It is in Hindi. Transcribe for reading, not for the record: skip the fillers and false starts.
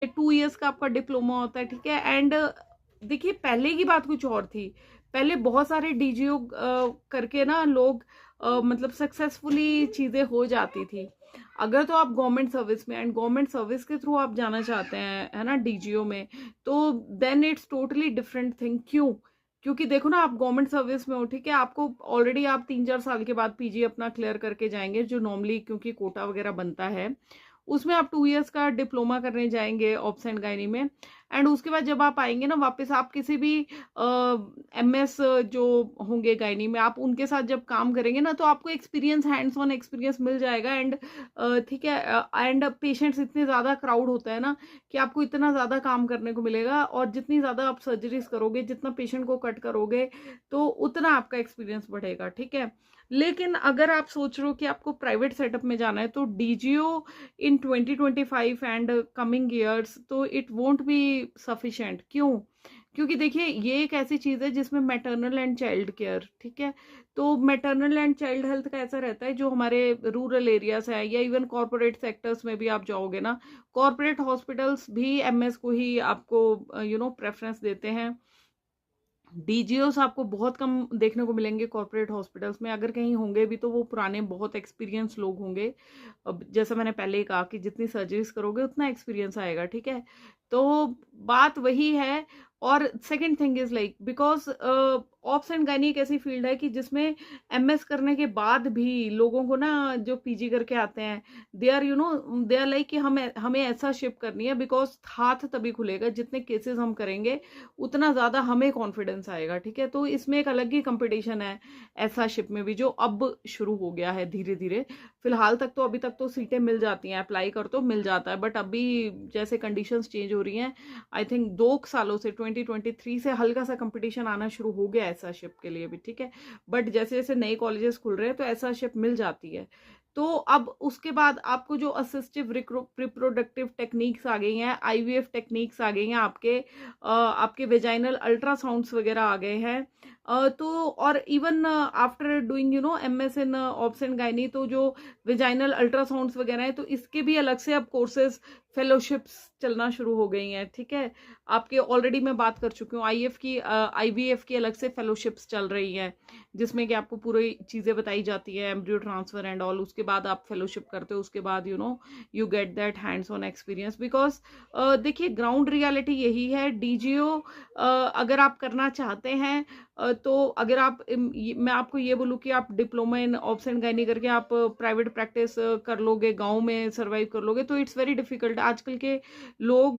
2 इयर्स का आपका डिप्लोमा होता है, ठीक है। एंड देखिए पहले की बात कुछ और थी। पहले बहुत सारे डीजीओ करके ना लोग मतलब सक्सेसफुली चीजें हो जाती थी। अगर तो आप गवर्नमेंट सर्विस में एंड गवर्नमेंट सर्विस के थ्रू आप जाना चाहते हैं, है ना, डीजीओ में, तो then it's totally different thing. क्यों? क्योंकि देखो ना, आप गवर्नमेंट सर्विस में हो, ठीक है, आपको ऑलरेडी आप 3-4 साल के बाद पीजी अपना क्लियर करके जाएंगे, जो नॉर्मली क्योंकि कोटा वगैरह बनता है, उसमें आप 2 इयर्स का डिप्लोमा करने जाएंगे ऑब्स एंड गायनी में। एंड उसके बाद जब आप आएंगे ना वापस, आप किसी भी एमएस जो होंगे गायनी में, आप उनके साथ जब काम करेंगे ना, तो आपको एक्सपीरियंस, हैंड्स ऑन एक्सपीरियंस मिल जाएगा। एंड ठीक है, एंड पेशेंट्स इतने ज्यादा क्राउड होता है ना कि आपको इतना ज्यादा काम करने को मिलेगा, और जितनी ज्यादा आप सर्जरीज करोगे, जितना पेशेंट को कट करोगे, तो उतना आपका एक्सपीरियंस बढ़ेगा, ठीक है। लेकिन अगर आप सोच रहे हो कि आपको प्राइवेट सेटअप में जाना है, तो DGO in 2025 and coming years, तो इट वोंट बी सफिशिएंट। क्यों? क्योंकि देखिए ये एक ऐसी चीज है जिसमें मैटरनल एंड चाइल्ड केयर, ठीक है, तो मैटरनल एंड चाइल्ड हेल्थ का ऐसा रहता है, जो हमारे रूरल एरियाज है या इवन कॉर्पोरेट सेक्टर्स में भी आप जाओगे ना, कॉर्पोरेट हॉस्पिटल्स भी एमएस को ही आपको प्रेफरेंस देते हैं। डीजीओस आपको बहुत कम देखने को मिलेंगे कॉर्पोरेट हॉस्पिटल्स में, अगर कहीं होंगे भी तो वो पुराने बहुत एक्सपीरियंस लोग होंगे। अब जैसा मैंने पहले ही कहा कि जितनी सर्जरीज करोगे उतना एक्सपीरियंस आएगा, ठीक है। तो बात वही है। और second thing is like, because ops and gynae एक ऐसी फील्ड है कि जिसमें एमएस करने के बाद भी लोगों को ना, जो पीजी करके आते हैं, दे आर लाइक कि हमें हमें ऐसा शिफ्ट करनी है, बिकॉज हाथ तभी खुलेगा जितने केसेस हम करेंगे, उतना ज्यादा हमें कॉन्फिडेंस आएगा, ठीक है। तो इसमें एक अलग ही कंपटीशन है ऐसा शिप में भी, जो अब शुरू हो गया है धीरे धीरे। फिलहाल तक तो, अभी तक तो सीटें मिल जाती हैं, अप्लाई कर तो मिल जाता है, बट अभी जैसे कंडीशंस चेंज हो रही हैं, आई थिंक 2 सालों से 2023 से हल्का सा कंपटीशन आना शुरू हो गया ऐसा शिप के लिए भी, ठीक है। बट जैसे जैसे नए कॉलेजेस खुल रहे हैं, तो ऐसा शिप मिल जाती है। तो अब उसके बाद आपको जो असिस्टिव रिप्रोडक्टिव टेक्निक्स आ गई हैं, आईवीएफ टेक्निक्स आ गई हैं, आपके वेजाइनल अल्ट्रासाउंड्स वगैरह आ गए हैं। तो और even after doing MS in obs and gynae, तो जो वेजाइनल अल्ट्रासाउंड्स वगैरह हैं, तो इसके भी अलग से अब कोर्सेज, फेलोशिप्स चलना शुरू हो गई हैं, ठीक है। आपके ऑलरेडी मैं बात कर चुकी हूँ, आईवीएफ की अलग से फेलोशिप्स चल रही हैं, जिसमें कि आपको पूरी चीजें बताई जाती है, एम्ब्रियो ट्रांसफर एंड ऑल। उसके बाद आप फेलोशिप करते हो, उसके बाद you get that hands on experience. Because देखिए ग्राउंड रियलिटी यही है, डीजीओ अगर आप करना चाहते हैं, तो अगर आप मैं आपको ये बोलूँ कि आप diploma in obs and gynae करके आप प्राइवेट प्रैक्टिस कर लोगे, गांव में सरवाइव कर लोगे, तो इट्स वेरी डिफिकल्ट। आजकल के लोग